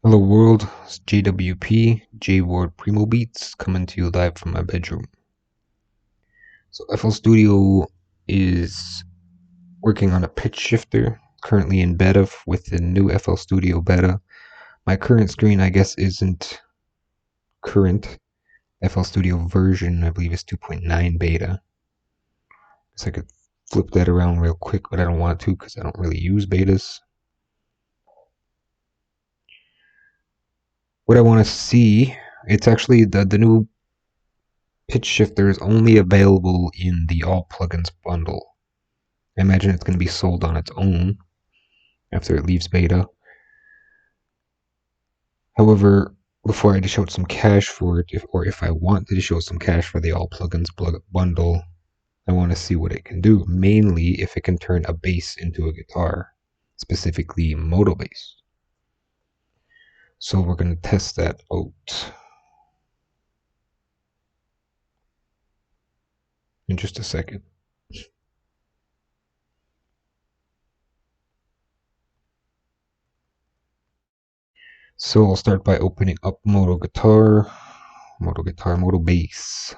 Hello world, it's JWP, J Ward Primo Beats, coming to you live from my bedroom. So FL Studio is working on a pitch shifter, currently in beta with the new FL Studio beta. My current screen, I guess, isn't current. FL Studio version, I believe, is 2.9 beta. So I could flip that around real quick, but I don't want to because I don't really use betas. What I want to see, it's actually the new pitch shifter is only available in the all plugins bundle. I imagine it's going to be sold on its own after it leaves beta. However, before I dish out some cash for it, if I want to dish out some cash for the all plugins bundle, I want to see what it can do. Mainly if it can turn a bass into a guitar, specifically moto bass. So we're going to test that out in just a second. So I'll start by opening up Moto Moto Bass.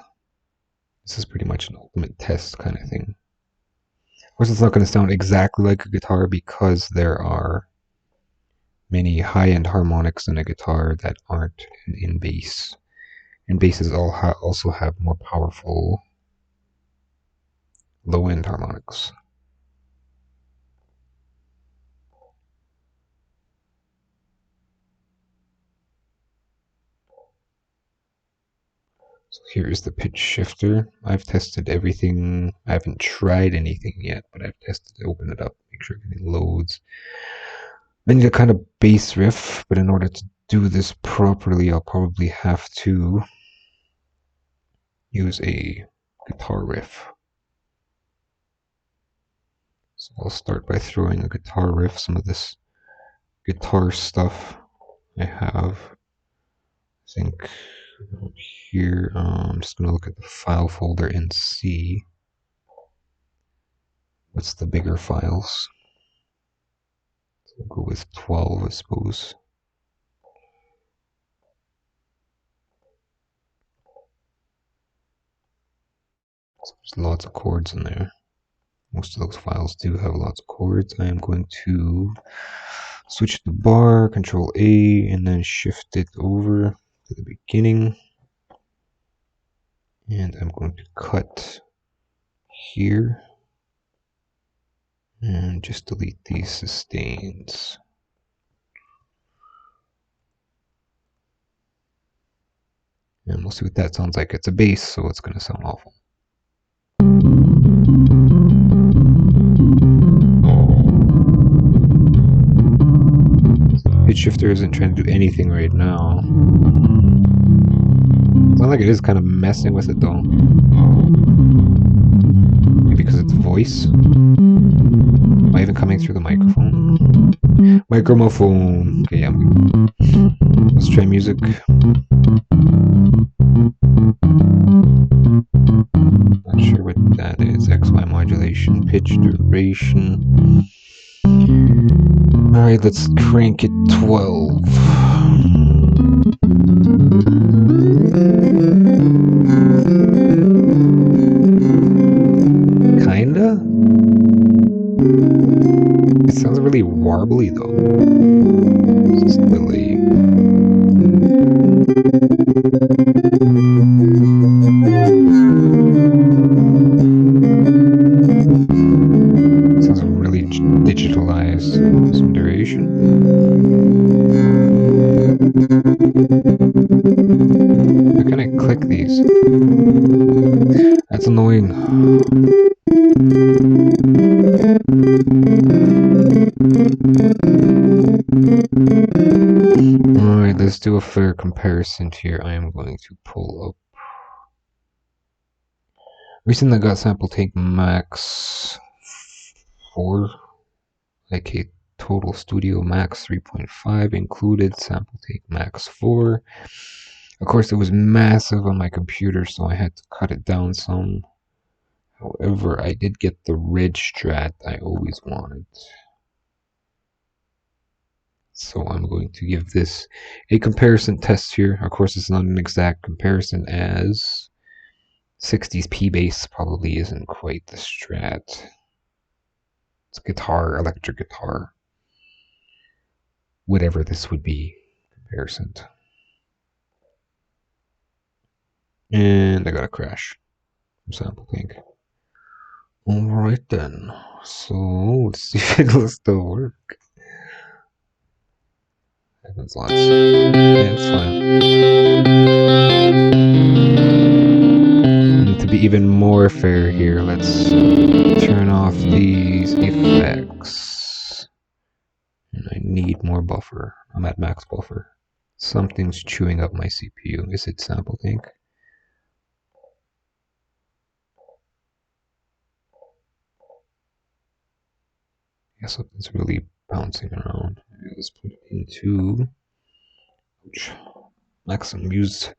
This is pretty much an ultimate test kind of thing. Of course, it's not going to sound exactly like a guitar because there are many high-end harmonics in a guitar that aren't in bass. And basses also have more powerful low-end harmonics. So here's the pitch shifter. I've tested everything. I haven't tried anything yet, but I've tested it. Open it up, make sure everything loads. I need a kind of bass riff, but in order to do this properly, I'll probably have to use a guitar riff. So I'll start by throwing a guitar riff, some of this guitar stuff I have. I think here, I'm just going to look at the file folder and see what's the bigger files. So we'll go with 12, I suppose. So there's lots of chords in there. Most of those files do have lots of chords. I am going to switch the bar, Control A, and then shift it over to the beginning. And I'm going to cut here and just delete these sustains. And we'll see what that sounds like. It's a bass, so it's going to sound awful. The pitch shifter isn't trying to do anything right now. Sounds like it is kind of messing with it though. Maybe because it's voice. Am I even coming through the microphone? Microphone. Okay, yeah. Let's try music. Not sure what that is. XY modulation, pitch, duration. Alright, let's crank it 12. Kinda? It sounds really warbly though. It's just delay. Sounds really digitalized. Some duration. How can I click these? That's annoying. Alright, let's do a fair comparison here. I am going to pull up. Recently got Sample Take Max 4, aka Total Studio Max 3.5 included Sample Take Max 4. Of course, it was massive on my computer, so I had to cut it down some. However, I did get the red strat I always wanted. So I'm going to give this a comparison test here. Of course, it's not an exact comparison, as 60s P bass probably isn't quite the Strat. It's guitar, electric guitar. Whatever this would be, comparison. And I got a crash from Sample Pink. Alright then. So let's see if it'll still work. Happens lots. Yeah, it's fine. And to be even more fair here, let's turn off these effects. And I need more buffer. I'm at max buffer. Something's chewing up my CPU. Is it Sample Pink? Yeah, something's really bouncing around. Maybe let's put it into maximum used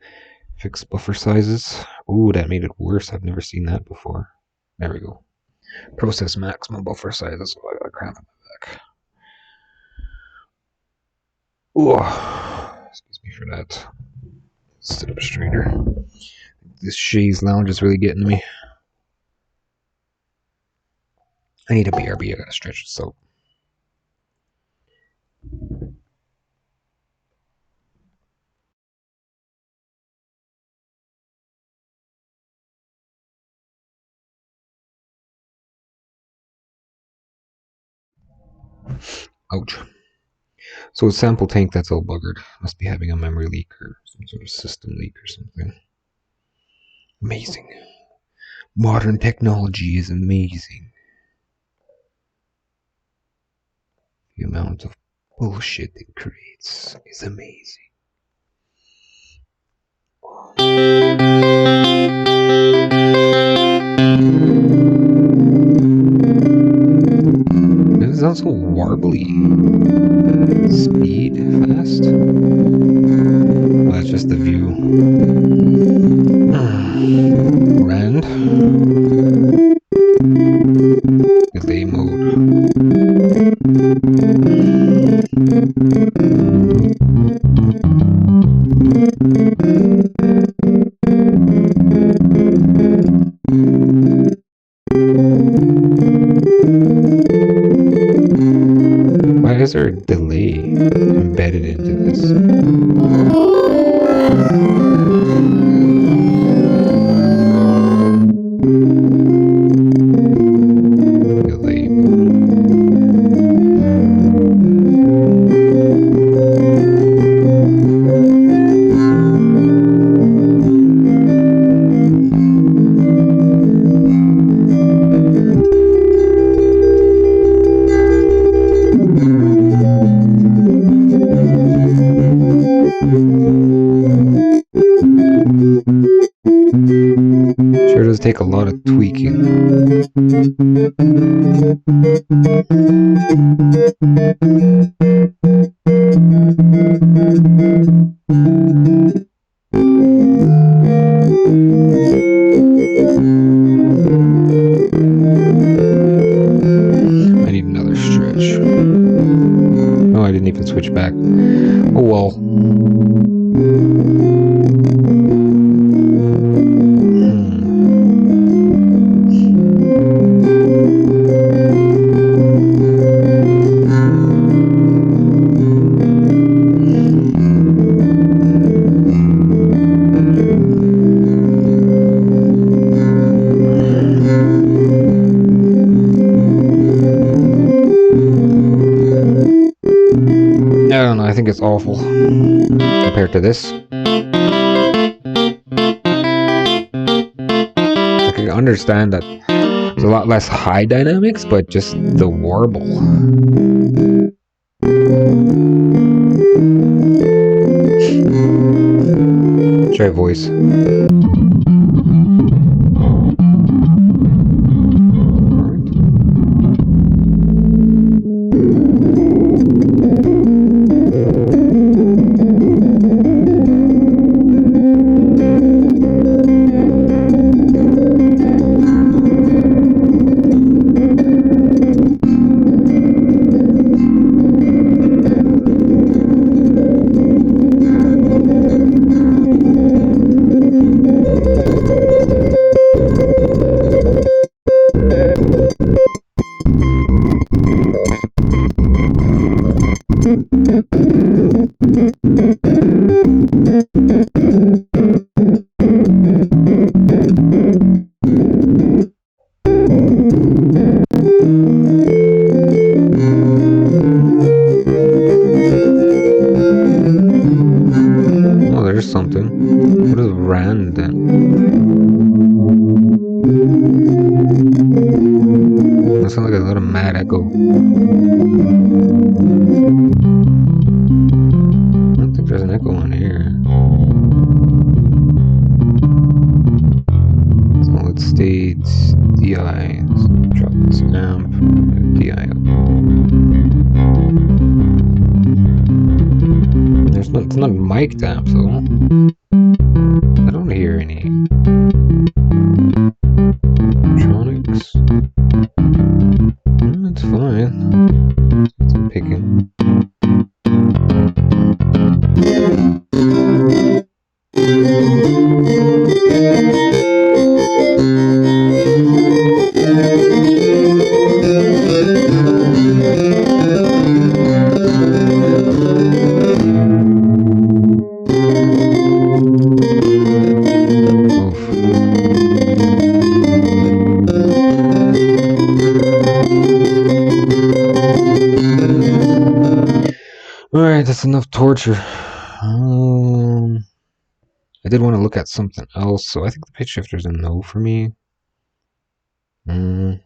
fixed buffer sizes. Ooh, that made it worse. I've never seen that before. There we go. Process maximum buffer sizes. Oh, I got a cramp in my back. Ooh, excuse me for that. Sit up straighter. This chaise lounge is really getting to me. I need a BRB. I gotta stretch this out. Ouch. So a sample tank that's all buggered. Must be having a memory leak or some sort of system leak or something. Amazing. Modern technology is amazing. The amount of bullshit it creates is amazing. It is also warbly. Speed, fast. Well, that's just the view. Rand. Delay mode. Why is there a delay embedded into this? Delay. Sure does take a lot of tweaking. I need another stretch. No, I didn't even switch back. Oh well. I don't know, I think it's awful compared to this. I can understand that there's a lot less high dynamics, but just the warble. Try voice. It's not mic amp though. I don't hear any electronics. It's fine. It's picking. Alright, that's enough torture. I did want to look at something else, so I think the pitch shifter's a no for me. I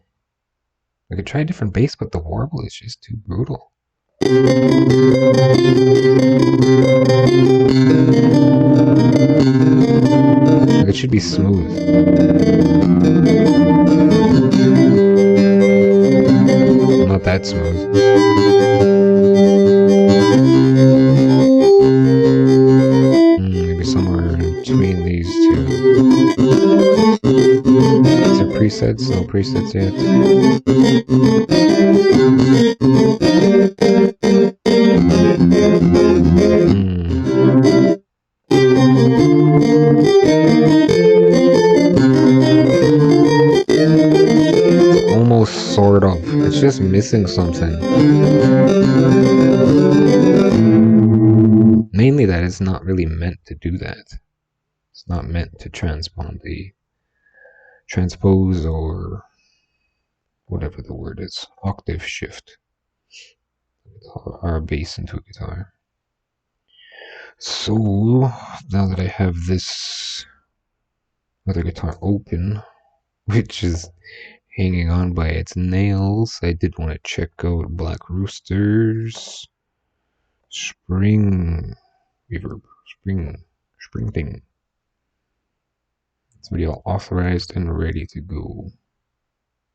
could try a different bass, but the warble is just too brutal. Like, it should be smooth. Not that smooth. Maybe somewhere in between these two. Is there presets? No presets yet. It's almost sort of. It's just missing something. Mainly that it's not really meant to do that. It's not meant to transpose or whatever the word is, octave shift our bass into a guitar. So now that I have this other guitar open, which is hanging on by its nails, I did want to check out Black Rooster's spring reverb, spring thing. It's video authorized and ready to go.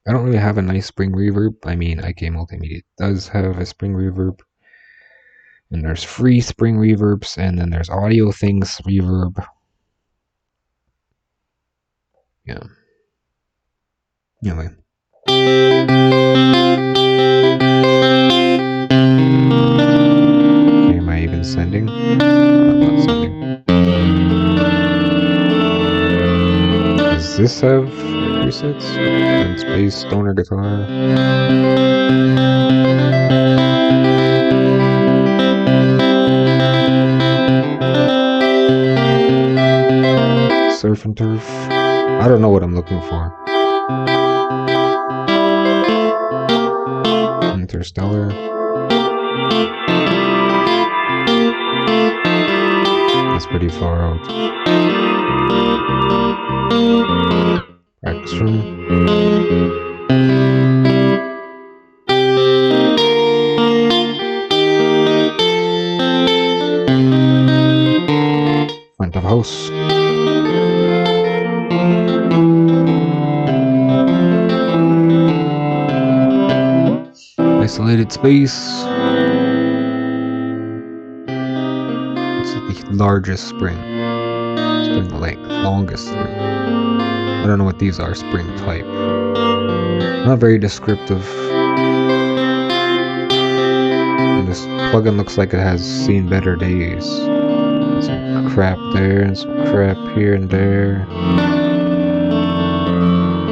I don't really have a nice spring reverb. I mean, IK Multimedia does have a spring reverb. And there's free spring reverbs, and then there's Audio Things reverb. Yeah. Anyway. Okay, am I even sending? I'm not sending. Does this have presets? And space, stoner guitar. Surf and turf. I don't know what I'm looking for. Interstellar. That's pretty far out. Practice room. Front of house. Isolated space. It's the largest spring. Spring length. Longest spring. I don't know what these are. Spring type. Not very descriptive. And this plugin looks like it has seen better days. Some crap there and some crap here and there.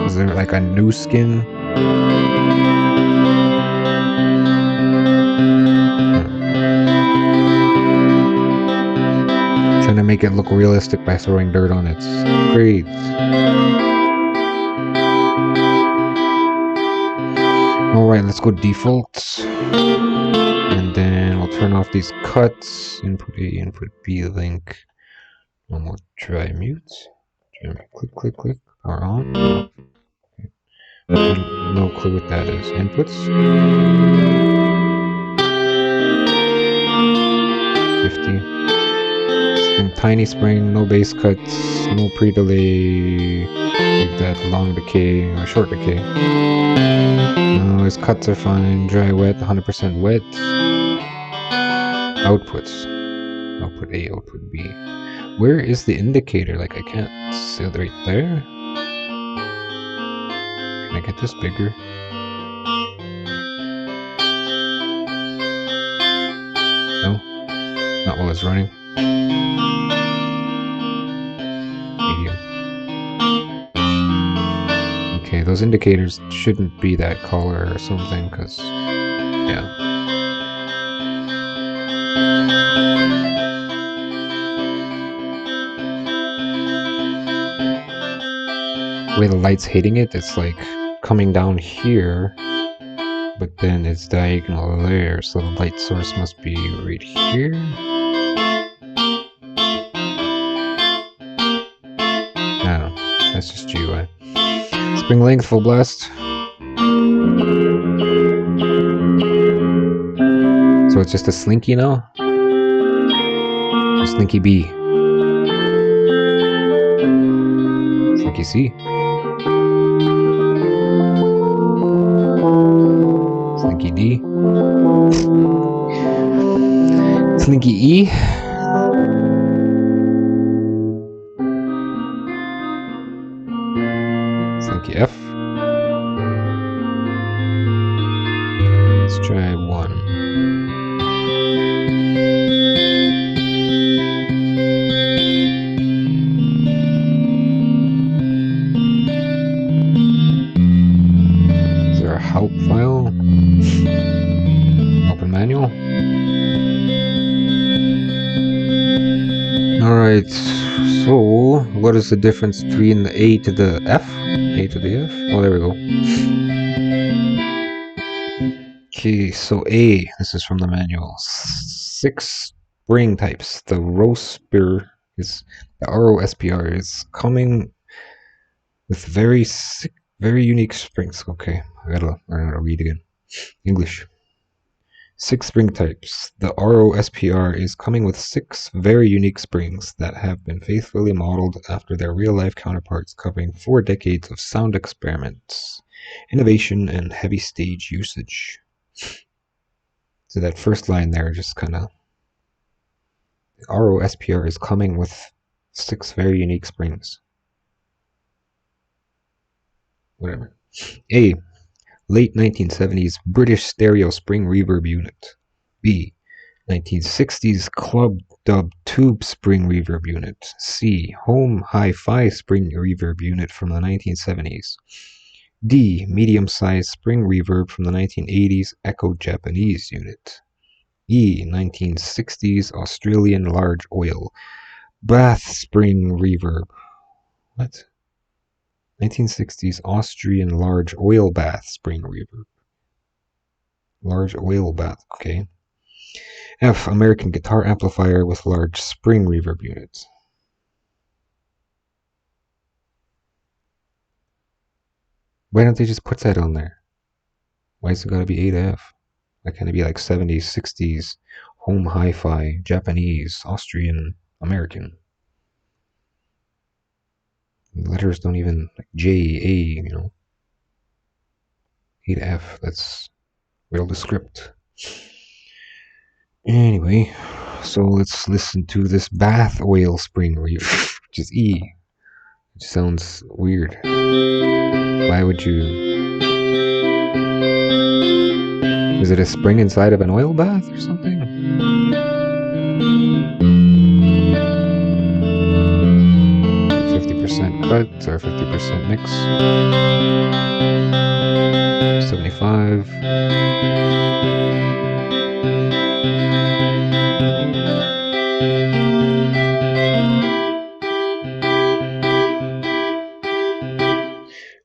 Is there like a new skin? Trying to make it look realistic by throwing dirt on it. Great. Alright, let's go default. And then we'll turn off these cuts. Input A, input B link. And we'll try mute. Click. Power on. Okay. No clue what that is. Inputs. 50. Tiny spring, no bass cuts, no pre-delay, like that long decay or short decay. No, his cuts are fine, dry, wet, 100% wet. Outputs. Output A, output B. Where is the indicator? Like, I can't see it right there. Can I get this bigger? No? Not while it's running. Medium. Okay, those indicators shouldn't be that color or something, because, yeah. The way the light's hitting it, it's like coming down here, but then it's diagonal there, so the light source must be right here. No, that's just GUI. Spring length, full blast. So it's just a slinky now? Or slinky B? Slinky C? Slinky D? Slinky E? Slinky F? Let's try 1. Is there a help file? Open manual? Alright, so what is the difference between the A to the F? A to the F? Oh, there we go. Okay, so A, this is from the manual. 6 spring types. The ROSPR is the ROSPR is coming with very unique springs. Okay, I gotta learn how to read again. English. 6 spring types. The ROSPR is coming with 6 very unique springs that have been faithfully modeled after their real-life counterparts, covering 4 decades of sound experiments, innovation, and heavy stage usage. So that first line there just kind of... The ROSPR is coming with 6 very unique springs. Whatever. A. Late 1970s British stereo spring reverb unit. B. 1960s club dub tube spring reverb unit. C. Home hi-fi spring reverb unit from the 1970s. D. Medium-sized spring reverb from the 1980s Echo Japanese unit. E. 1960s Australian large oil bath spring reverb. What? 1960s Austrian large oil bath spring reverb. Large oil bath, okay. F. American guitar amplifier with large spring reverb unit. Why don't they just put that on there? Why is it gotta be A to F? Why can't it be like 70s, 60s, home hi-fi, Japanese, Austrian, American? The letters don't even, like J, A, you know. A to F, that's real descript. Anyway, so let's listen to this bath oil spring reverb, which is E. It sounds weird. Why would you... Is it a spring inside of an oil bath or something? Cut or 50% mix. 75.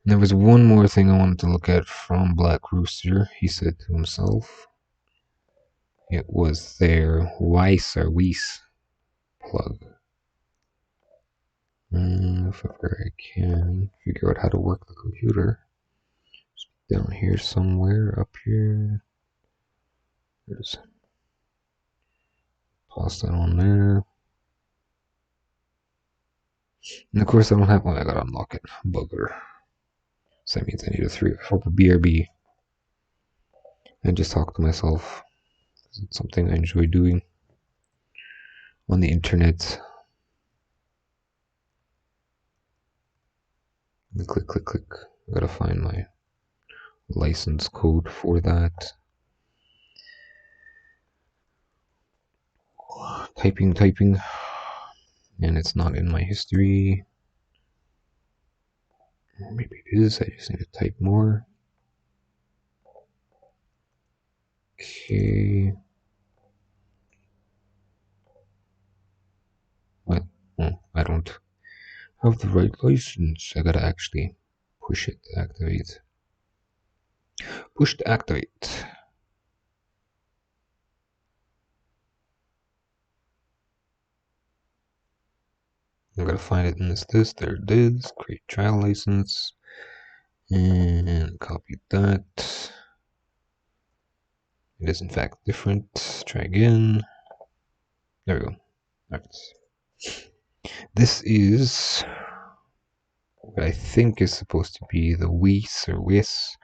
And there was one more thing I wanted to look at from Black Rooster. He said to himself, it was their Weiss or Weiss plug. If ever I can figure out how to work the computer. It's down here somewhere, up here. There's pause that on there. And of course I don't have one. I gotta unlock it. Bugger. So that means I need a BRB. And just talk to myself. It's something I enjoy doing. on the internet. Click, click, click. I gotta find my license code for that. Typing, typing. And it's not in my history. Maybe it is. I just need to type more. Okay. What? Oh, I don't have the right license. I gotta actually push it to activate. Push to activate. I'm gonna find it in this list. There it is. Create trial license. And copy that. It is in fact different. Try again. There we go. Alright. This is what I think is supposed to be the Weiss or Weiss.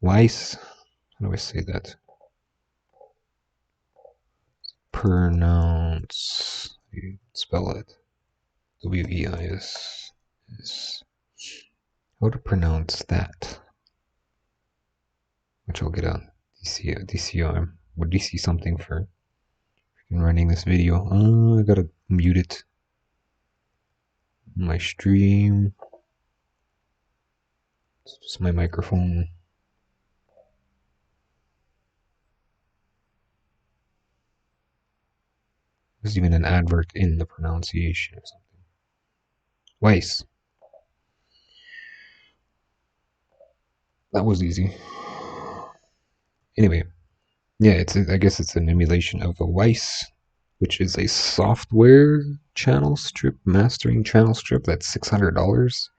How do I say that? Pronounce. You spell it. WEIS. How to pronounce that? Which I'll get on DCR or DC something for running this video. I gotta mute it. My stream. It's just my microphone. There's even an advert in the pronunciation or something. Weiss. That was easy. Anyway, yeah, I guess it's an emulation of a Weiss, which is a software channel strip, mastering channel strip. That's $600,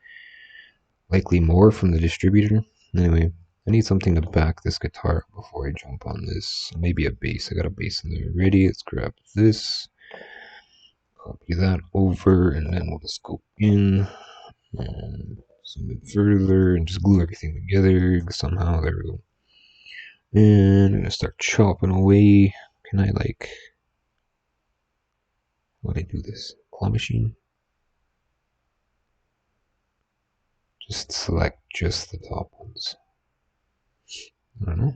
likely more from the distributor. Anyway, I need something to back this guitar before I jump on this. Maybe a bass. I got a bass in there ready. Let's grab this, copy that over, and then we'll just go in and zoom in further and just glue everything together somehow. There we go. And I'm gonna start chopping away. Can I like, how do I do this? Claw machine? Just select just the top ones. I don't know.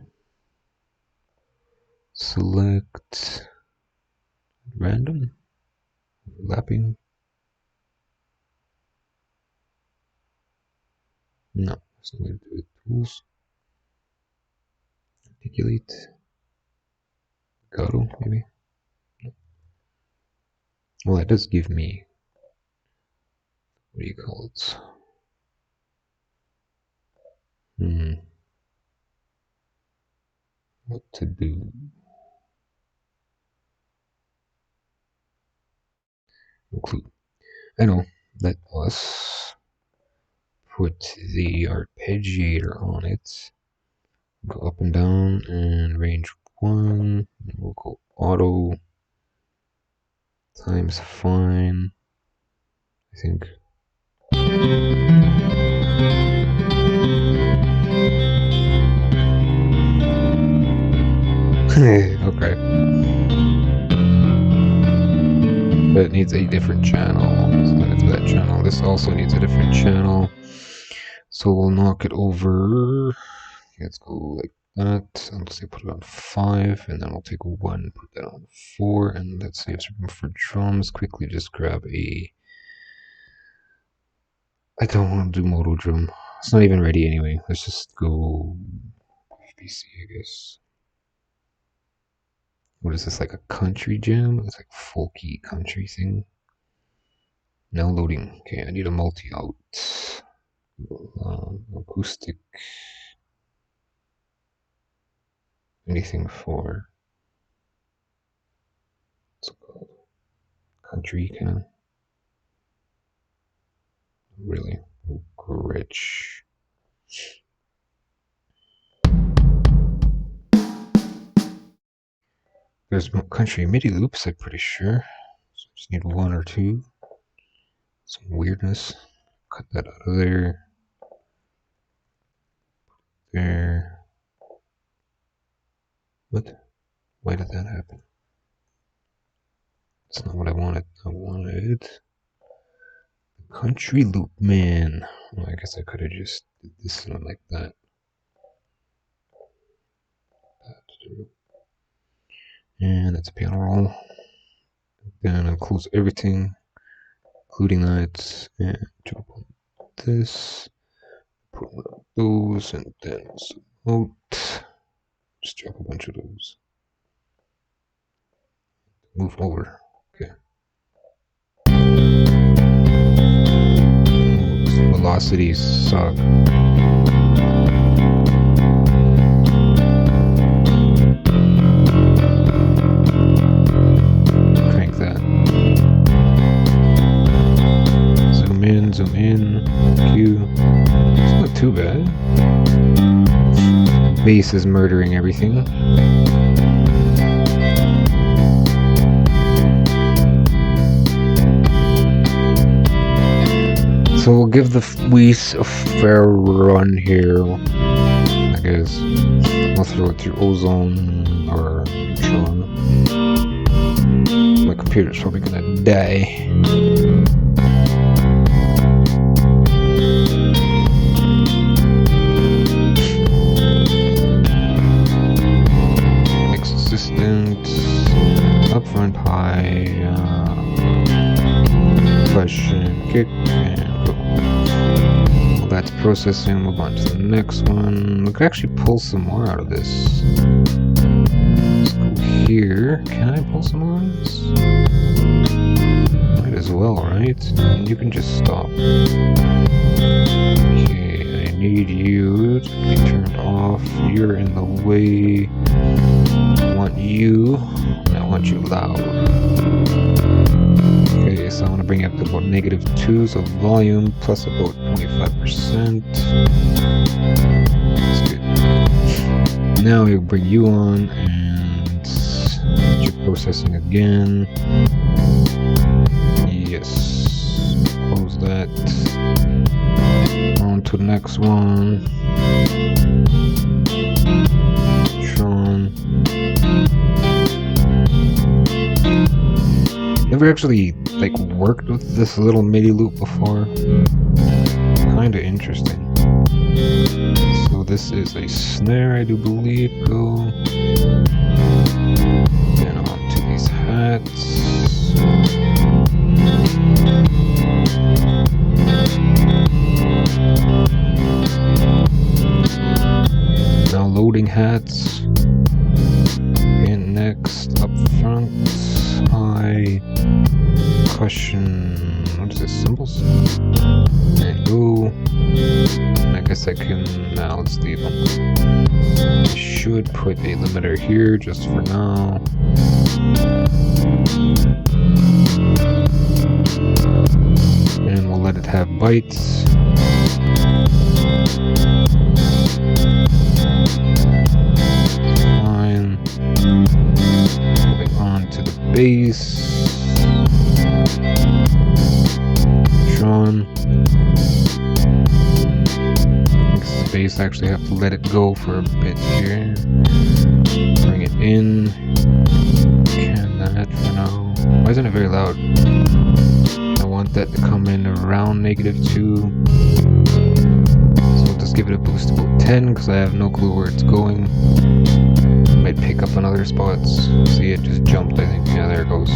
Select random, overlapping. No, that's not going to do it. Tools, articulate, Gato, maybe. Well, that does give me, what do you call it? What to do? No clue. I know. Let us put the arpeggiator on it. Go up and down and range 1. And we'll go auto times fine. I think. Okay. But it needs a different channel. So I'm gonna do that channel. This also needs a different channel. So we'll knock it over. Let's go like that. And let's say put it on 5, and then we'll take 1, put that on 4, and let's see if there's room for drums. Quickly just grab a. I don't want to do moto drum. It's not even ready anyway. Let's just go PC, I guess. What is this, like a country jam? It's like folky country thing. Now loading. Okay, I need a multi-out. Acoustic. Anything for what's it called? Country kind of. Really rich. There's country MIDI loops, I'm pretty sure. So I just need 1 or 2. Some weirdness. Cut that out of there. There. What? Why did that happen? That's not what I wanted. I wanted country loop man. Well, I guess I could have just did this one like that. And that's a piano roll. Then I'll close everything, including that, and drop on this. Put one of those, and then some out. Just drop a bunch of those. Move over. Okay. Velocities suck. Crank that. Zoom in. Q. It's not too bad. Bass is murdering everything. So we'll give the Weiss a fair run here, I guess. I'll throw it through Ozone or Tron. My computer's probably gonna die. Mix assistant, upfront high, question, kick, and go. Well, that's processing. Move on to the next one. We could actually pull some more out of this. Let's go here. Can I pull some more out of this? Might as well, right? And you can just stop. Okay, I need you to be turned off. You're in the way. I want you, and I want you loud. Okay, so I want to bring it up to about -2, so volume plus about 25%. That's good. Now we'll bring you on and you're processing again. Yes. Close that. On to the next one. Tron. Never actually worked with this little MIDI loop before. Kinda interesting. So this is a snare, I do believe. Go. And on to these hats. Now loading hats. And next up front, high. Question, what is this, symbols? And go. I guess I can, now let's leave them. I should put a limiter here just for now. And we'll let it have bytes. Fine. Moving on to the bass. Bass, actually have to let it go for a bit here. Bring it in. Can that for now. Why isn't it very loud? I want that to come in around -2. So we'll just give it a boost about 10 because I have no clue where it's going. Might pick up on other spots. See, it just jumped, I think. Yeah, there it goes.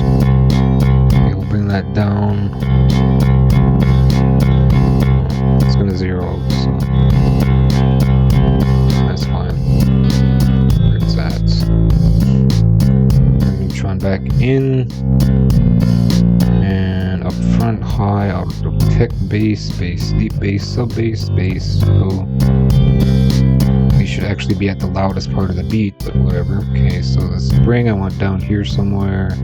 Okay, we'll bring that down. It's gonna 0, so that's fine. Where it's at. Bring Neutron back in. And up front, high, auto tech, bass, deep bass, sub bass, go. We should actually be at the loudest part of the beat, but whatever. Okay, so the spring I want down here somewhere.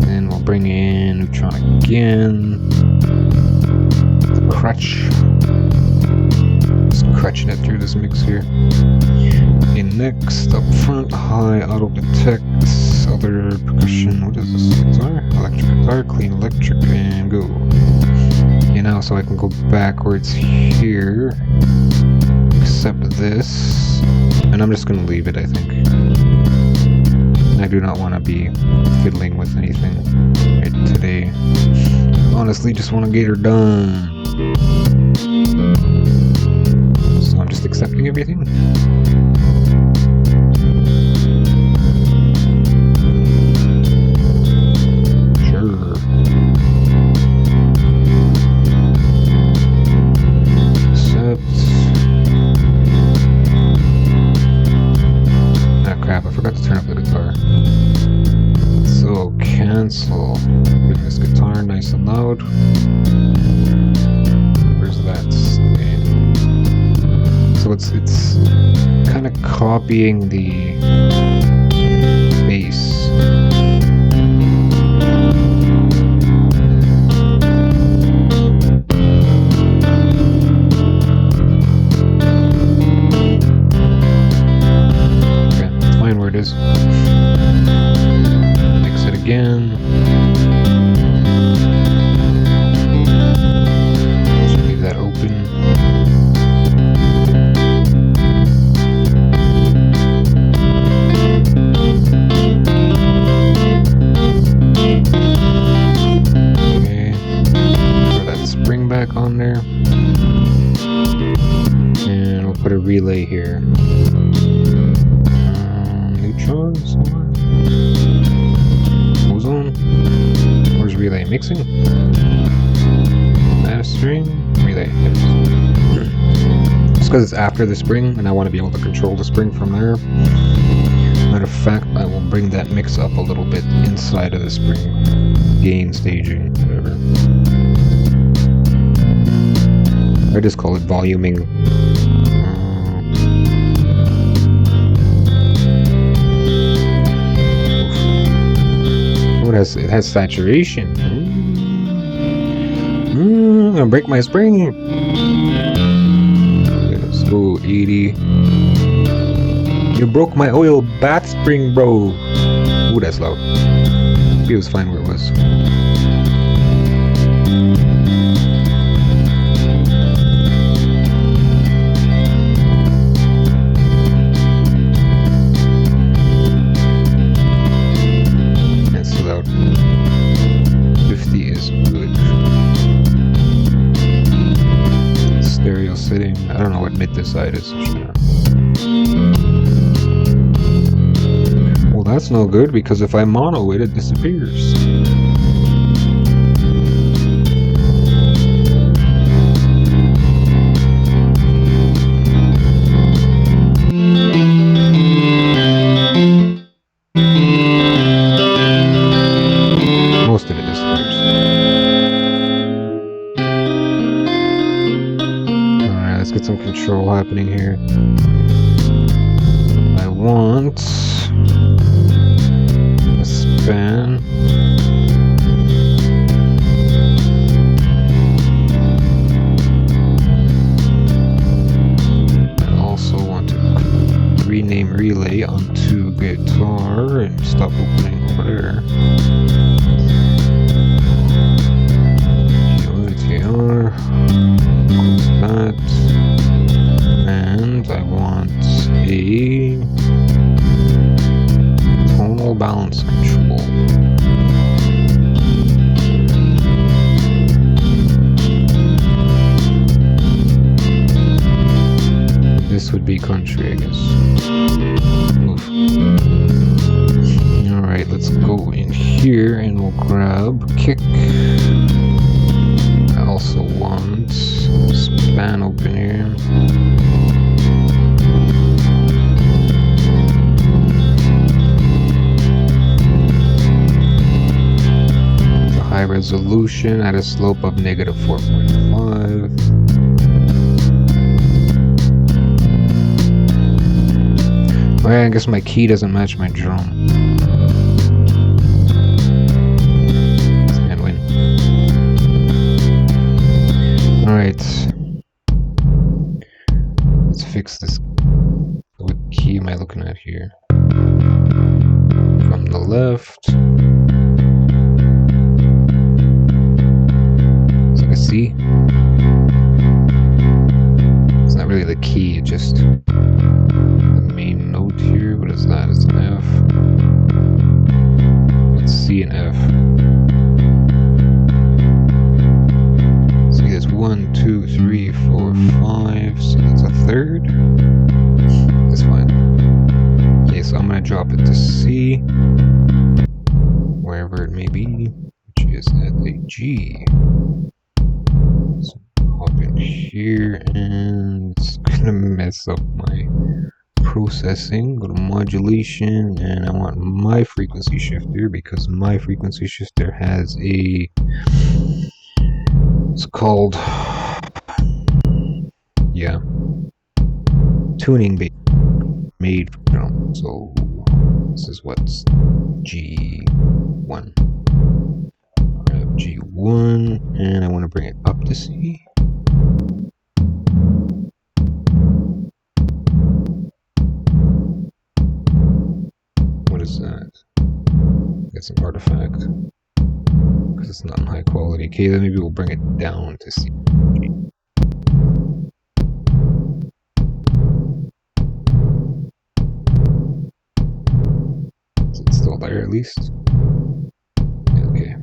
Then we'll bring in Neutron again. The crutch. Just crutching it through this mix here. Okay, next up front, high, auto detect, other percussion. What is this? Guitar? Electric guitar, clean electric, and go. Okay, now so I can go backwards here. Except this. And I'm just gonna leave it, I think. I do not want to be fiddling with anything right today. Honestly, just want to get her done. So I'm just accepting everything. Sure. Accept. Ah crap, I forgot to turn up the guitar. So cancel. Bring this guitar nice and loud. Where's that stand? So it's kind of copying the bass. Okay, it's fine where it is. Mix it again. Just leave that open. Back on there, and we'll put a relay here. Neutron somewhere. Ozone. Where's relay? Mixing. Mastering. Relay. Yep. Just because it's after the spring, and I want to be able to control the spring from there. Matter of fact, I will bring that mix up a little bit inside of the spring. Gain staging, whatever. I just call it voluming. Oh, it has saturation. I'm gonna break my spring. Let's go 80. You broke my oil bath spring, bro. Ooh, that's loud. It was fine where it was. Sitting. I don't know what mid this side is. Well, that's no good because if I mono it, it disappears. Most of it disappears. Let's get some control happening here. I want a span. I also want to rename relay onto guitar and stop opening over there. TR. That. And I want a tonal balance control. This would be country, I guess. Oof. Alright, let's go in here and we'll grab kick. I also want span open here. High resolution at a slope of negative 4.5. Well, I guess my key doesn't match my drum. Can't win. Alright. Let's fix this. What key am I looking at here? From the left. C. It's not really the key, it's just the main note here. What is that? It's an F. and F. See, there's 1, 2, 3, 4, 5. So that's a third. That's fine. Okay, so I'm gonna drop it to C, wherever it may be, which is at a G. So hop in here, and it's gonna mess up my processing. Go to modulation, and I want my frequency shifter because my frequency shifter has a, it's called, yeah, tuning base made for drum. So this is what's G1. Grab G1, and I want to bring it up to C. What is that? It's an artifact because it's not in high quality. Okay, then maybe we'll bring it down to C. Is it still there at least? Okay.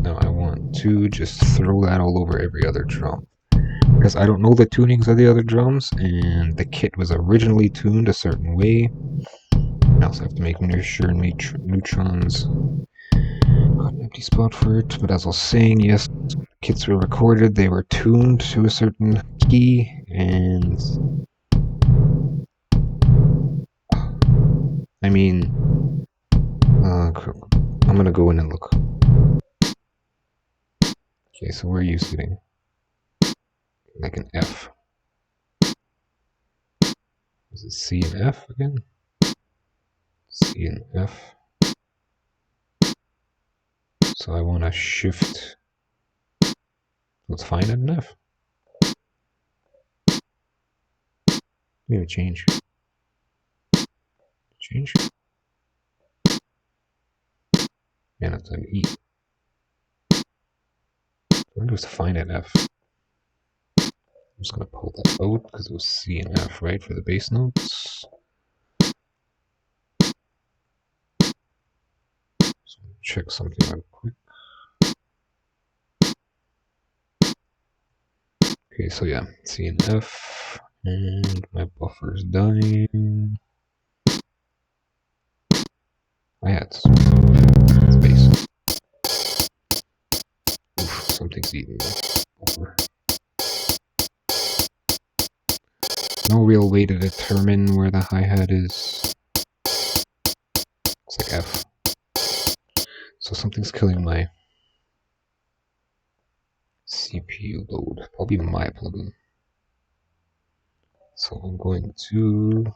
Now I want to just throw that all over every other drum, because I don't know the tunings of the other drums, and the kit was originally tuned a certain way. I also have to make sure neutrons got an empty spot for it. But as I was saying, yes, kits were recorded, they were tuned to a certain key, and I mean, I'm gonna go in and look. Okay, so where are you sitting? Like an F. Is it C and F again? C and F. So I want to shift. Let's find it in F. Maybe change. Change. And it's an E. I think it was fine at F. I'm just gonna pull that out because it was C and F, right, for the bass notes. So check something out quick. Okay, so yeah, C and F, and my buffer's dying. Hi-hats. It's bass. Oof, something's eating the buffer. No real way to determine where the hi-hat is. It's like F. So something's killing my CPU load. Probably my plugin. So I'm going to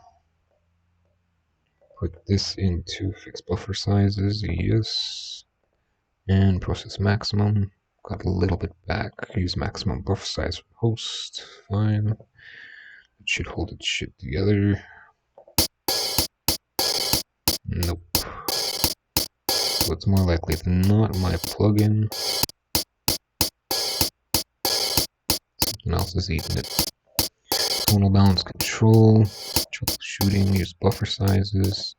put this into fixed buffer sizes, yes. And process maximum. Got a little bit back. Use maximum buffer size for host. Fine. It should hold its shit together. Nope. So it's more likely than not my plugin. Something else is eating it. Tonal balance control. Troubleshooting. Use buffer sizes.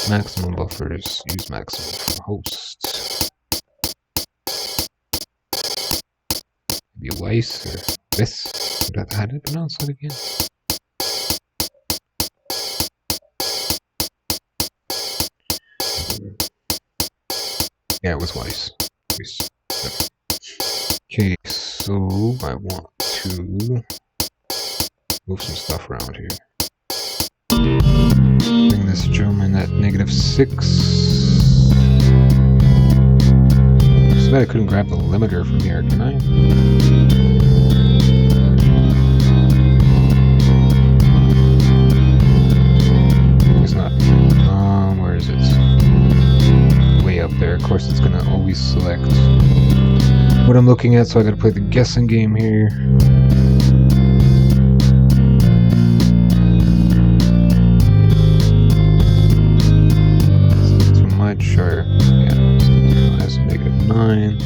Maximum buffers. Use maximum for host. Maybe Weiss or Wiss. How did I pronounce that again? Yeah, it was Weiss. Okay, so I want to move some stuff around here. Bring this drum in at -6. Too bad I couldn't grab the limiter from here, can I? It's not. Where is it? Way up there. Of course, it's gonna always select what I'm looking at, so I gotta play the guessing game here. Too much, or yeah, that's -9.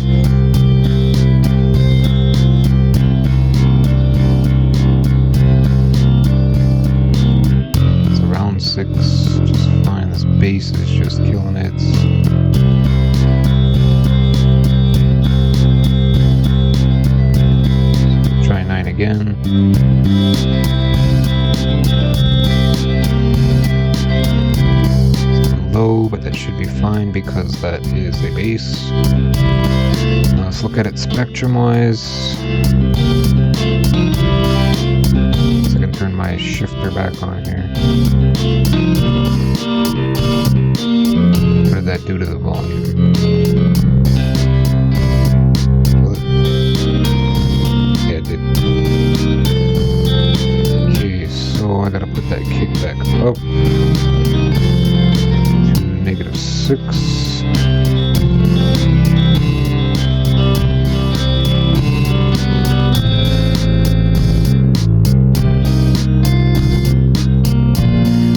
It's around 6, just fine. This bass is just killing it. Low, but that should be fine because that is a bass. Now let's look at it spectrum-wise. So I can turn my shifter back on here. What did that do to the volume? Yeah, it did. Okay, so I gotta put that kick back up to -6.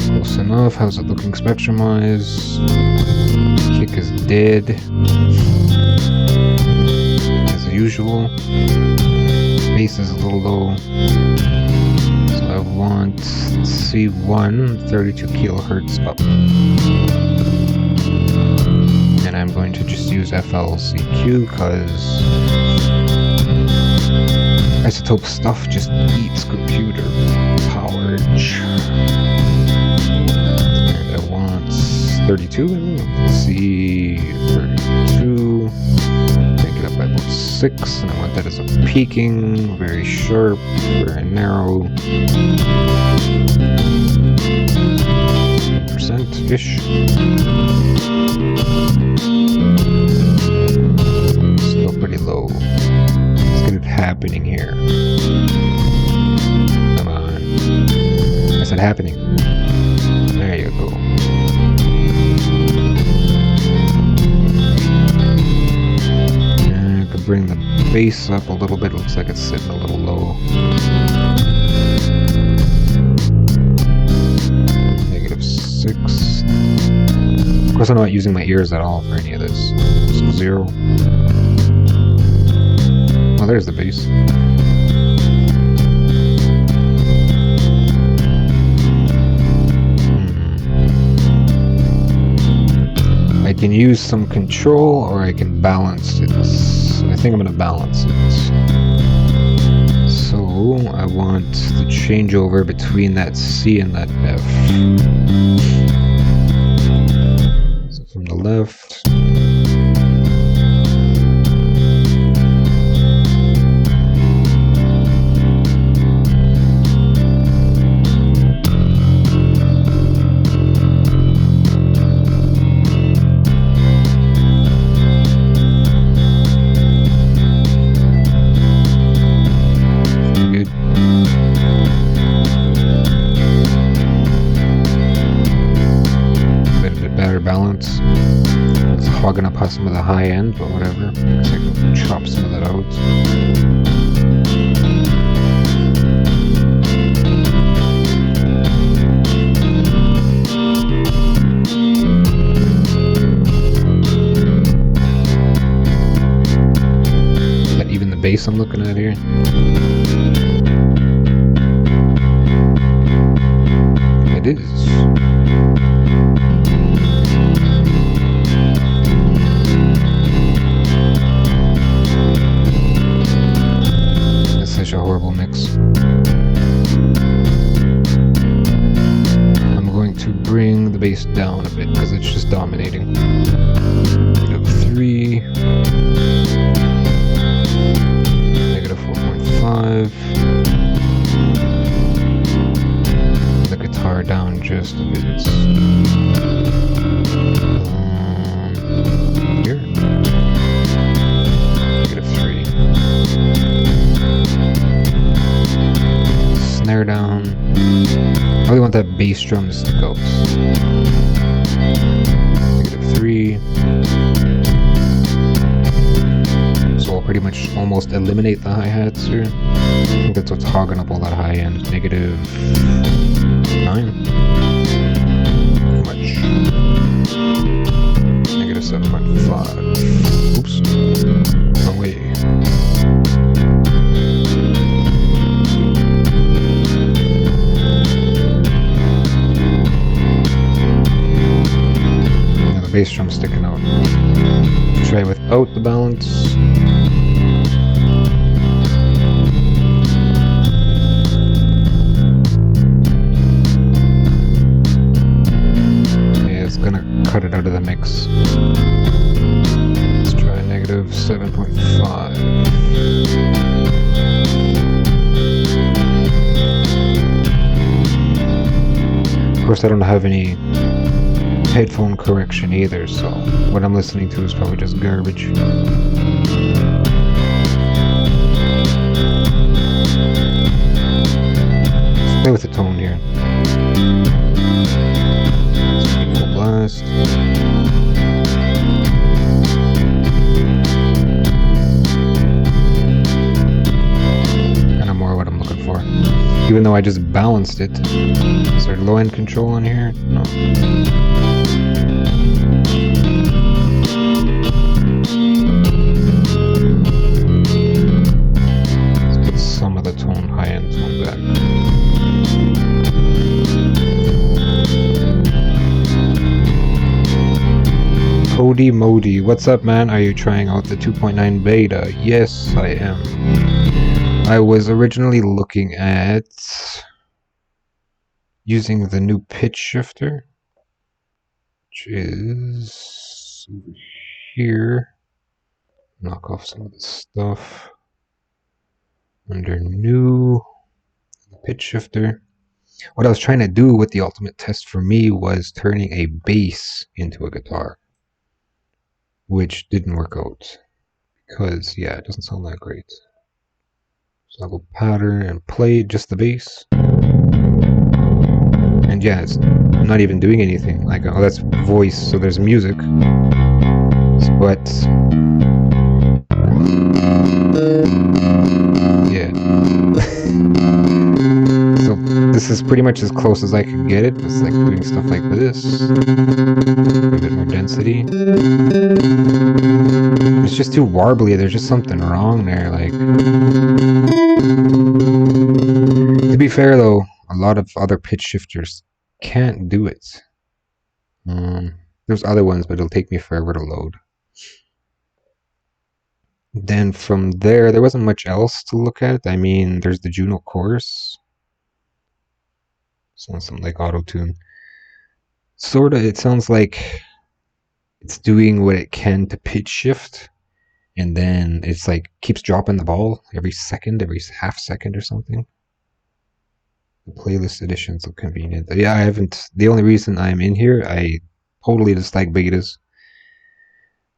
Close enough. How's it looking spectrum-wise? Kick is dead, as usual. Bass is a little low, so I want C1 32 kilohertz up, and I'm going to just use FLCQ because isotope stuff just eats computer power. And I want 32, C32, make it up by about 6, and I want that as a peaking, very sharp, very narrow, %-ish. Still pretty low. Let's get it happening here. Come on. I said happening. There you go. And I could bring the bass up a little bit. Looks like it's sitting a little low. -6. Of course, I'm not using my ears at all for any of this. So 0. Oh, there's the bass. I can use some control or I can balance it. I think I'm going to balance it. So I want the changeover between that C and that F. So from the left. Balance. It's hogging up some of the high end, but whatever. I can chop some of that out. Is that even the bass I'm looking at here? It is. Such a horrible mix. I'm going to bring the bass down a bit because it's just dominating. -3, -4.5. The guitar down just a bit. Here. -3. Snare down. I really want that bass drum to stick out. -3. So I'll pretty much almost eliminate the hi-hats here. I think that's what's hogging up all that high end. -9. How much? -7.5. Oops. Wrong way. Bass drum sticking out. Try without the balance. cut it out of the mix. Let's try negative 7.5. Of course, I don't have any headphone correction either, so what I'm listening to is probably just garbage. Let's play with the tone here. Full blast. Kind of more what I'm looking for. Even though I just balanced it. Is there low end control on here? No. Let's put some of the tone, high end tone back. Cody Modi, what's up, man? Are you trying out the 2.9 beta? Yes, I am. I was originally looking at using the new pitch shifter, which is over here. Knock off some of the stuff under new pitch shifter. What I was trying to do with the ultimate test for me was turning a bass into a guitar, which didn't work out because, yeah, it doesn't sound that great. So I'll go pattern and play just the bass. And yeah, it's not even doing anything. Like, oh, that's voice, so there's music. But yeah. So this is pretty much as close as I could get it. It's like doing stuff like this. A bit more density. It's just too warbly. There's just something wrong there. Like, to be fair though, a lot of other pitch shifters can't do it. There's other ones, but it'll take me forever to load. Then from there wasn't much else to look at. I mean, there's the Juno chorus. Sounds something like auto-tune. Sorta, it sounds like it's doing what it can to pitch shift, and then it's like keeps dropping the ball every second, every half second or something. The playlist editions look convenient. Yeah, I haven't. The only reason I'm in here, I totally dislike betas.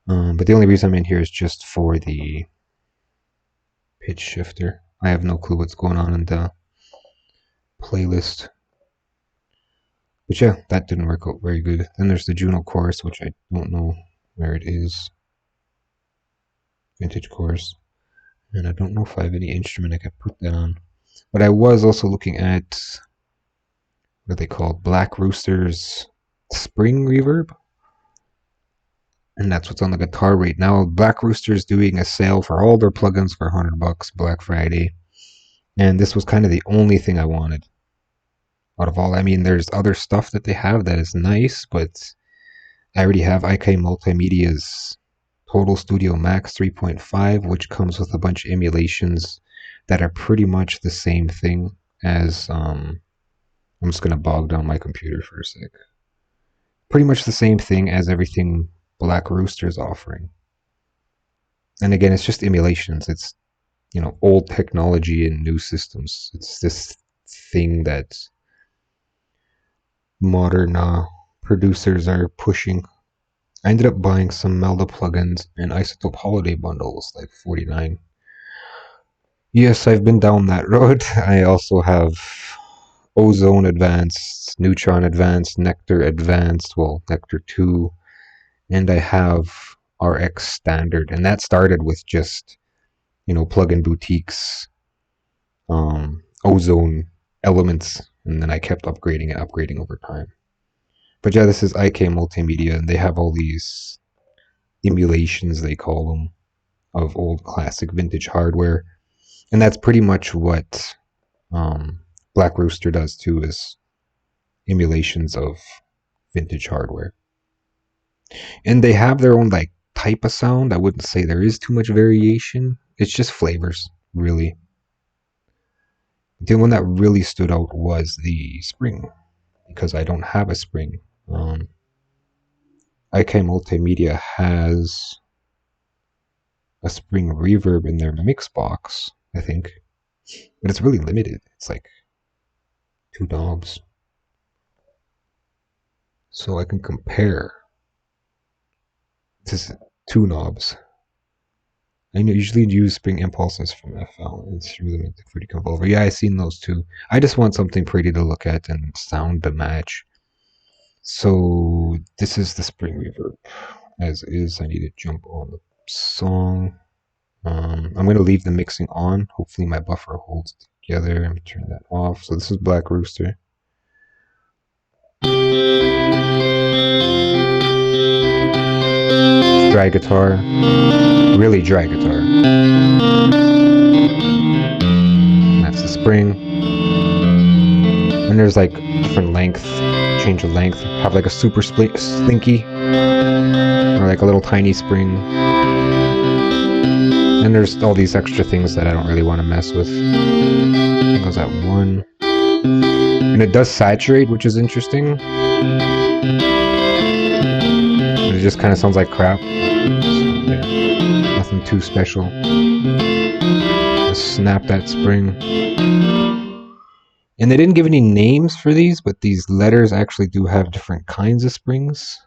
But the only reason I'm in here is just for the pitch shifter. I have no clue what's going on in the playlist. But yeah, that didn't work out very good. Then there's the Juno chorus, which I don't know where it is. Vintage chorus. And I don't know if I have any instrument I could put that on. But I was also looking at what they call Black Rooster's Spring Reverb. And that's what's on the guitar right now. Black Rooster is doing a sale for all their plugins for $100 Black Friday. And this was kind of the only thing I wanted. Out of all, I mean, there's other stuff that they have that is nice, but I already have IK Multimedia's Total Studio Max 3.5, which comes with a bunch of emulations that are pretty much the same thing as, I'm just going to bog down my computer for a sec. Pretty much the same thing as everything Black Rooster's offering. And again, it's just emulations. It's, you know, old technology and new systems. It's this thing that modern producers are pushing. I ended up buying some Melda plugins and Isotope Holiday bundles, like $49. Yes, I've been down that road. I also have Ozone Advanced, Neutron Advanced, Nectar Advanced, well, Nectar 2, and I have RX Standard. And that started with just, you know, plugin boutiques, Ozone elements, and then I kept upgrading over time. But yeah, this is IK Multimedia, and they have all these emulations, they call them, of old classic vintage hardware. And that's pretty much what Black Rooster does too, is emulations of vintage hardware. And they have their own like type of sound. I wouldn't say there is too much variation. It's just flavors, really. The one that really stood out was the Spring, because I don't have a Spring. IK Multimedia has a spring reverb in their mix box, I think, but it's really limited. It's like 2 knobs. So I can compare. This is 2 knobs. I usually use spring impulses from FL and through them into Fruity Convolver. Yeah, I've seen those too. I just want something pretty to look at and sound to match. So this is the spring reverb as is. I need to jump on the song. I'm going to leave the mixing on. Hopefully my buffer holds together and turn that off. So this is Black Rooster. Dry guitar. Really dry guitar. That's the spring. And there's like different length, change of length. Have like a super slinky or like a little tiny spring. And there's all these extra things that I don't really want to mess with. It goes at 1. And it does saturate, which is interesting. But it just kind of sounds like crap. So, yeah, nothing too special. Just snap that spring. And they didn't give any names for these, but these letters actually do have different kinds of springs.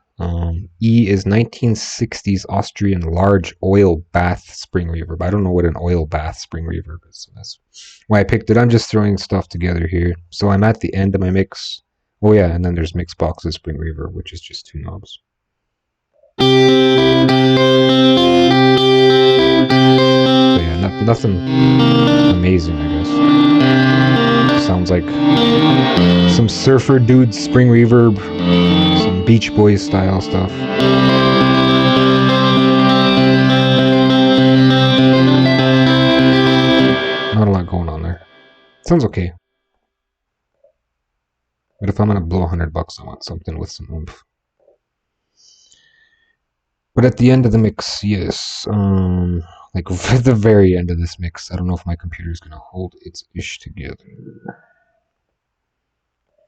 E is 1960s Austrian large oil bath spring reverb. I don't know what an oil bath spring reverb is, so that's why I picked it. I'm just throwing stuff together here. So I'm at the end of my mix. Oh yeah, and then there's mix boxes spring reverb, which is just 2 knobs. So yeah, nothing amazing, I guess. Sounds like some surfer dude spring reverb, some Beach Boys style stuff. Not a lot going on there. Sounds okay. But if I'm gonna blow $100, I want something with some oomph. But at the end of the mix, yes, like at the very end of this mix, I don't know if my computer is gonna hold its ish together.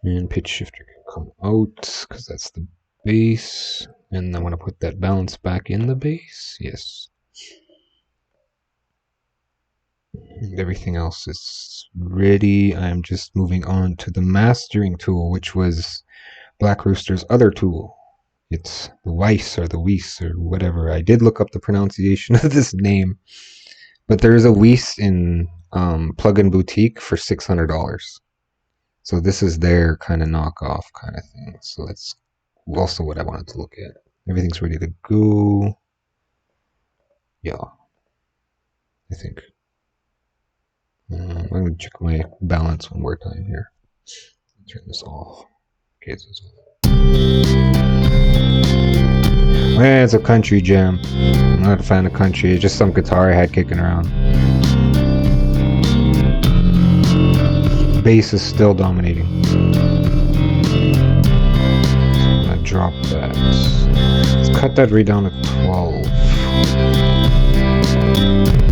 And pitch shifter can come out because that's the bass. And I want to put that balance back in the bass. Yes. And everything else is ready. I'm just moving on to the mastering tool, which was Black Rooster's other tool. It's the Weiss or the Weiss or whatever. I did look up the pronunciation of this name, but there is a Weiss in Plugin Boutique for $600. So this is their kind of knockoff kind of thing. So that's also what I wanted to look at. Everything's ready to go. Yeah, I think. I'm going to check my balance one more time here. Turn this off. Okay, it's off. It's a country jam. I'm not a fan of country. It's just some guitar I had kicking around. Bass is still dominating. I'm gonna drop that. Let's cut that rate down to 12.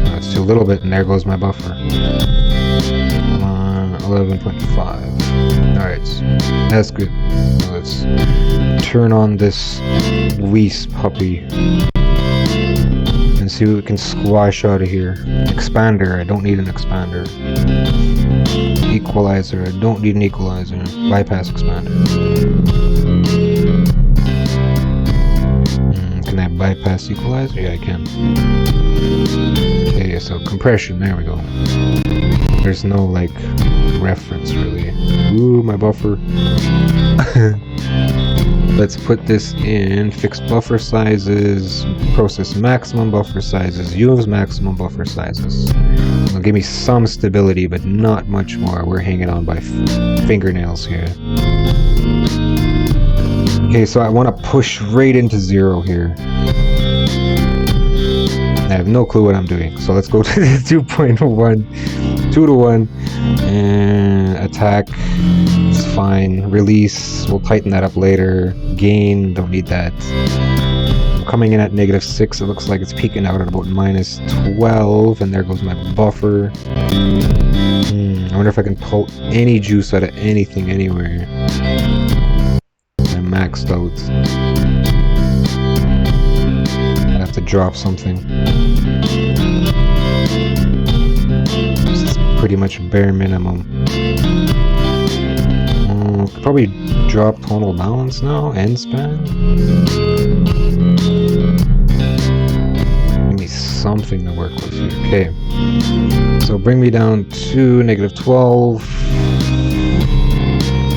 That's too little bit, and there goes my buffer. Come on, 11.5. Alright, that's good. Now let's turn on this Weiss puppy and see what we can squash out of here. Expander, I don't need an expander. Equalizer, I don't need an equalizer. Bypass expander. Can I bypass equalizer? Yeah, I can. Okay, so compression, there we go. There's no like reference really. Ooh, my buffer. Let's put this in fixed buffer sizes, process maximum buffer sizes, use maximum buffer sizes. It'll give me some stability, but not much more. We're hanging on by fingernails here. Okay, so I want to push right into 0 here. I have no clue what I'm doing, so let's go to the 2.1, 2 to 1, and attack. It's fine. Release, we'll tighten that up later. Gain, don't need that. I'm coming in at -6. It looks like it's peaking out at about -12, and there goes my buffer. I wonder if I can pull any juice out of anything anywhere. I'm maxed out. drop something. This is pretty much bare minimum. Could probably drop tonal balance now, end span. Give me something to work with here. Okay. So bring me down to -12.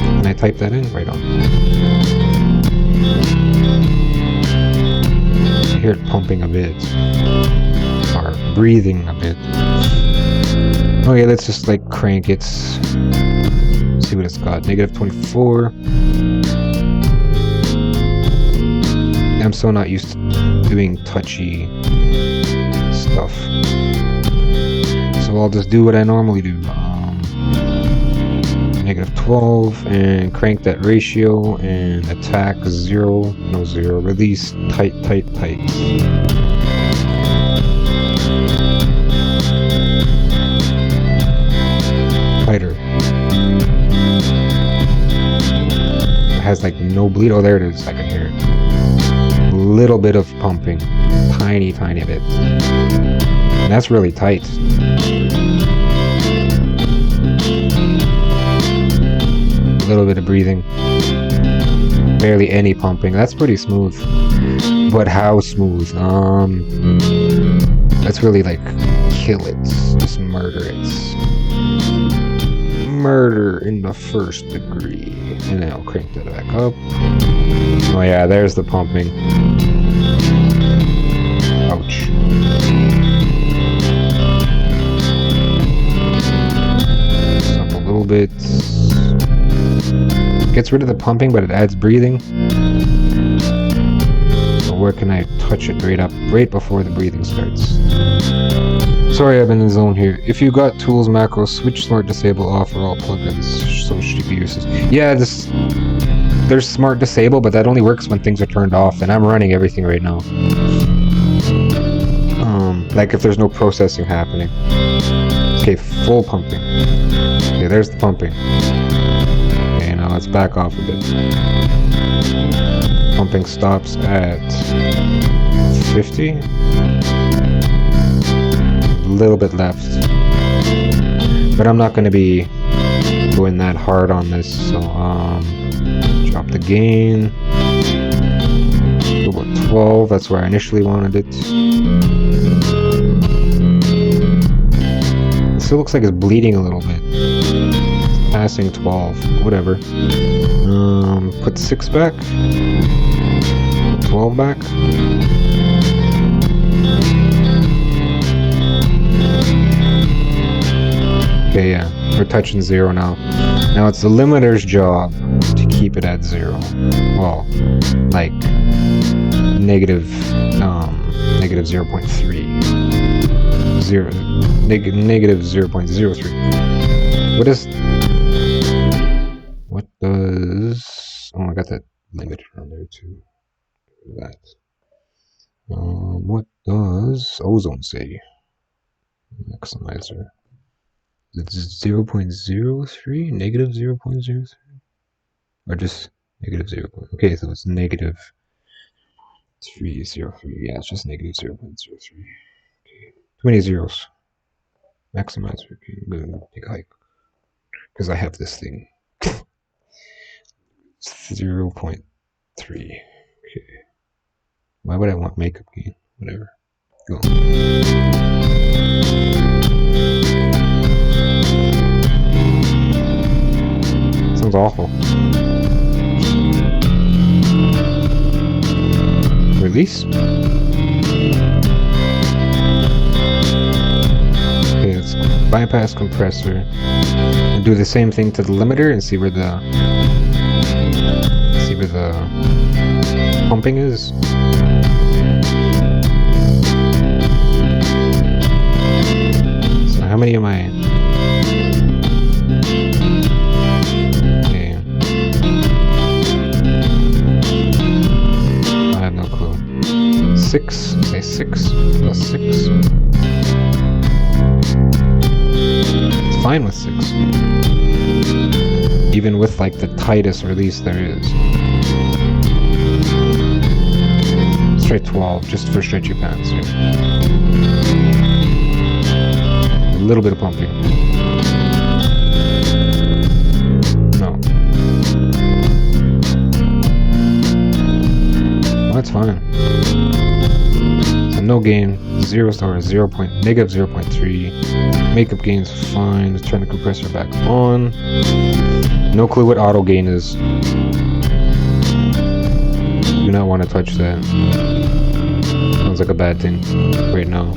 Can I type that in? Right on. I hear it pumping a bit. Or breathing a bit. Okay, let's just like crank it. See what it's got. -24. I'm so not used to doing touchy stuff. So I'll just do what I normally do. -12 and crank that ratio and attack 0, no 0, release tight. Tighter. It has like no bleed. Oh, there it is. I can hear it. A little bit of pumping. Tiny bit. And that's really tight. A little bit of breathing. Barely any pumping. That's pretty smooth. But how smooth? Let's really like kill it. Just murder it. Murder in the first degree. And then I'll crank that back up. Oh yeah, there's the pumping. Ouch. Up a little bit. Gets rid of the pumping, but it adds breathing. So where can I touch it right before the breathing starts? Sorry, I've been in the zone here. If you got tools, macros, switch smart disable off for all plugins. So CPU uses. Yeah, there's smart disable, but that only works when things are turned off, and I'm running everything right now. Like if there's no processing happening. Okay, full pumping. Okay, there's the pumping. Okay, now let's back off a bit. Pumping stops at 50. A little bit left. But I'm not going to be going that hard on this, so drop the gain. About 12, that's where I initially wanted it. It still looks like it's bleeding a little bit. It's passing 12, whatever. Put 6 back. 12 back. Okay, yeah, we're touching 0 now. Now it's the limiter's job to keep it at 0. Well, like negative 0.3. Negative 0.03. What does... Oh, I got that limiter on there too. That. What does ozone say? Maximizer. It's 0.03? Negative 0.03? Or just negative 0. Okay, so it's negative 303. Yeah, it's just negative 0.03. Okay. Too many zeros. Maximizer. Okay, I'm gonna take a hike. Because I have this thing. 0.3. Okay. Why would I want makeup gain? Whatever. Go. Sounds awful. Release. Okay, let's bypass compressor and do the same thing to the limiter and see where the pumping is. So how many am I? Okay. I have no clue. 6. Say 6 plus 6. It's fine with 6. Even with like the tightest release there is. Let's try 12, just for stretchy pants. Right? A little bit of pumping. No. Well, that's fine. So no gain, 0 stars, negative 0.3. Makeup gain's fine. Let's turn the compressor back on. No clue what auto gain is. Do not want to touch that. Sounds like a bad thing right now.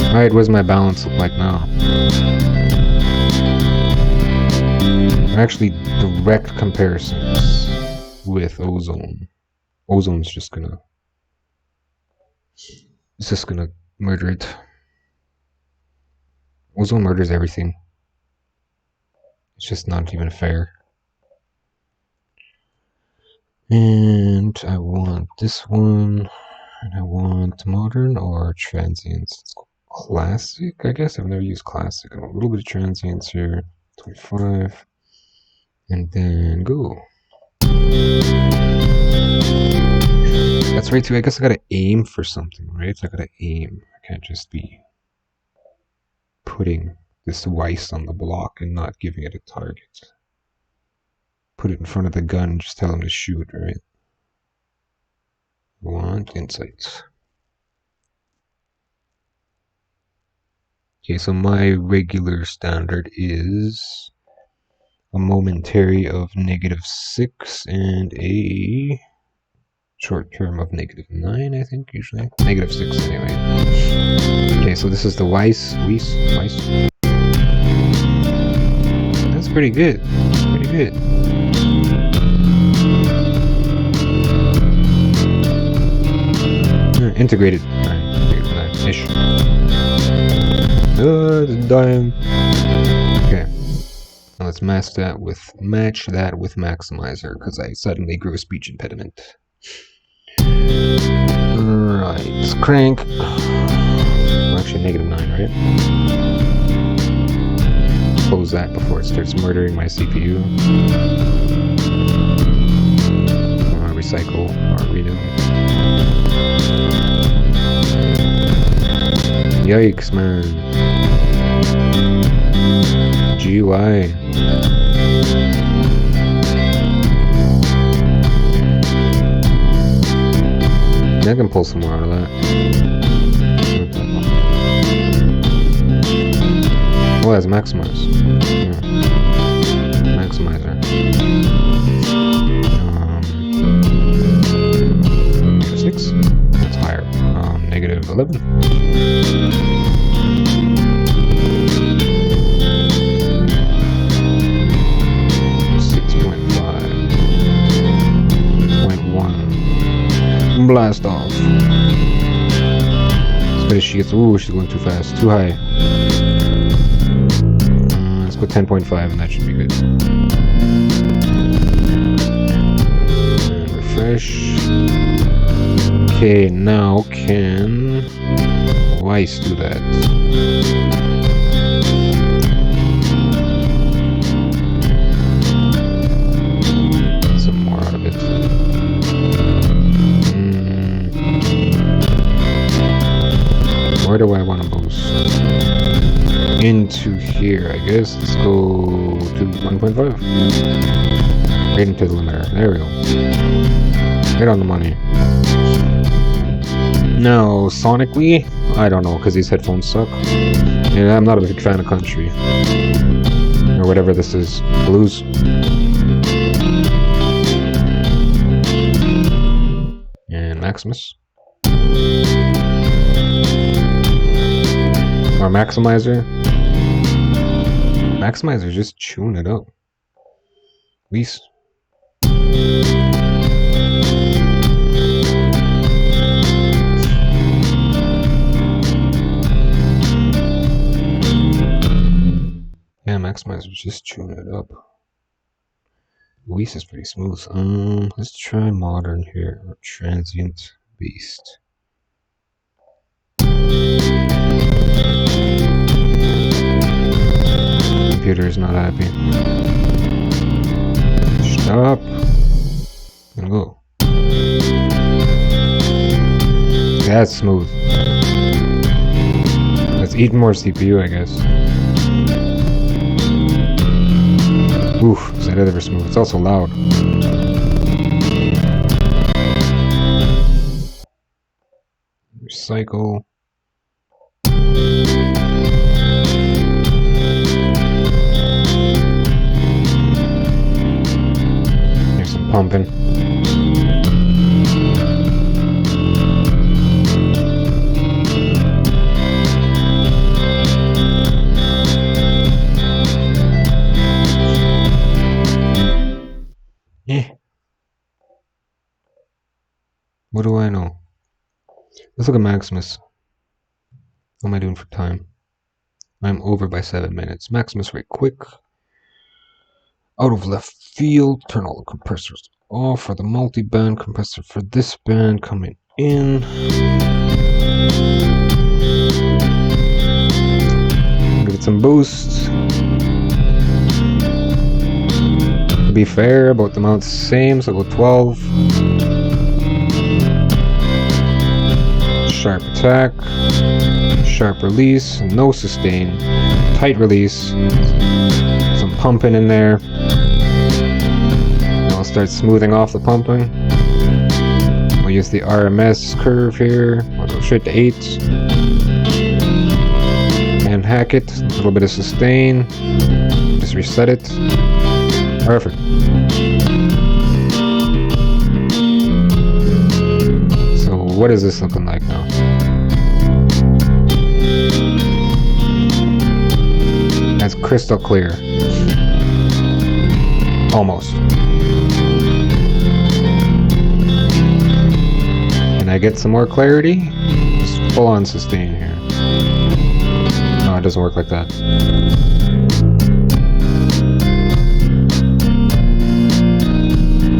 Alright, what's my balance look like now? Actually, direct comparisons with ozone. Ozone's just gonna murder it. Ozone murders everything. It's just not even fair. And I want this one, and I want modern or transients. Let's go classic, I guess. I've never used classic. I want a little bit of transients here. 25. And then go. That's right too. I guess I gotta aim for something, right? I gotta aim. I can't just be putting this Weiss on the block and not giving it a target. Put it in front of the gun and just tell him to shoot, right? Want insights. Okay, so my regular standard is a momentary of -6 and a short term of -9, I think, usually. -6 anyway. Okay, so this is the Weiss. That's pretty good. Pretty good. Integrated. Ish. It's dying. Okay. Now let's match that with maximizer, because I suddenly grew a speech impediment. Alright, let's crank. Actually, -9, right? Close that before it starts murdering my CPU. Recycle or renew. Yikes, man. GUI. I can pull some more out of that. Oh, that's maximize. Yeah. Maximizer. -6. That's higher. -11. 6.5. Blast off. Especially she gets. Ooh, she's going too fast. Too high. Let's go 10.5 and that should be good. And refresh. Okay, now can Weiss do that? Some more out of it. Where do I want to boost? Into here, I guess. Let's go to 1.5. Right into the limiter. There we go. Right on the money. No, sonically, I don't know, because these headphones suck. And I'm not a big fan of country. Or whatever this is. Blues. And Maximus. Or Maximizer. Maximizer just chewing it up. Weiss. Yeah, Maximizer's just chewing it up. Weiss is pretty smooth. Let's try modern here, or transient beast. Computer is not happy. Stop. And go. that's smooth. Let's eat more CPU, I guess. Oof, is that ever smooth? It's also loud. Recycle. Here's some pumping. What do I know? Let's look at Maximus. What am I doing for time? I'm over by 7 minutes. Maximus right quick. Out of left field. Turn all the compressors off for the multi-band compressor for this band coming in. Give it some boost. To be fair, about the amount's the same, so go 12. Sharp attack. Sharp release. No sustain. Tight release. Some pumping in there. Now I'll start smoothing off the pumping. We'll use the RMS curve here. I'll go straight to 8. And hack it. A little bit of sustain. Just reset it. Perfect. So what is this looking like now? That's crystal clear. Almost. Can I get some more clarity? Just full on sustain here. No, it doesn't work like that.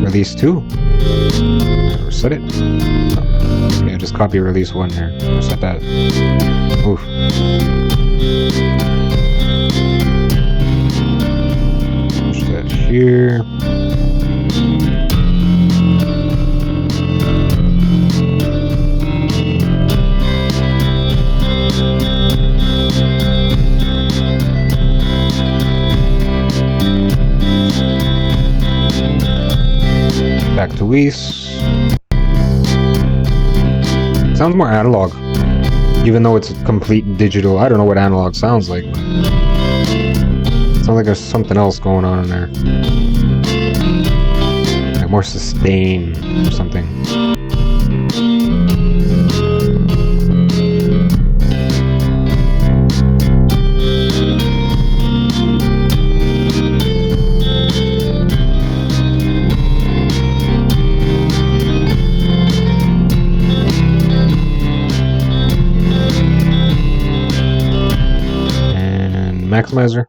Release 2. Reset it. Oh. Yeah, just copy release 1 here. Reset that. Oof. Push that here. Back to Weiss. Sounds more analog, even though it's a complete digital. I don't know what analog sounds like. Sounds like there's something else going on in there, like more sustain or something. Maximizer.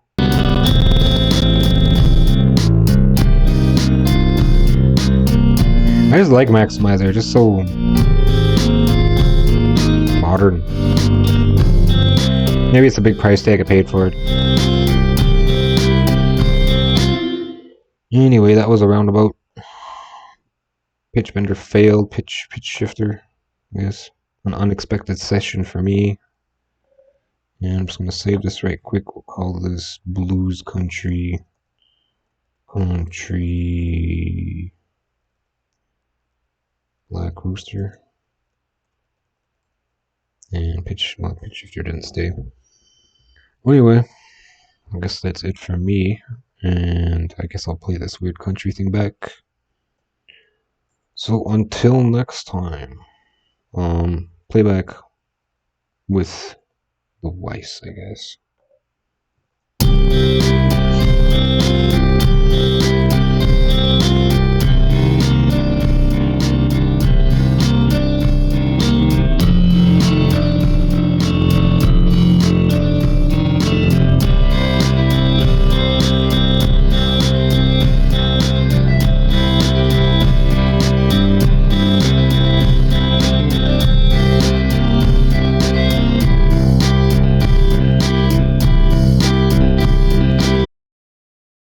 I just like Maximizer, just so modern. Maybe it's a big price tag I paid for it. Anyway, that was a roundabout. Pitch bender failed, pitch shifter. Yes, an unexpected session for me. And I'm just going to save this right quick. We'll call this Blues Country. Black Rooster. And pitch shifter didn't stay. Well, anyway, I guess that's it for me. And I guess I'll play this weird country thing back. So until next time, playback with the Weiss, I guess.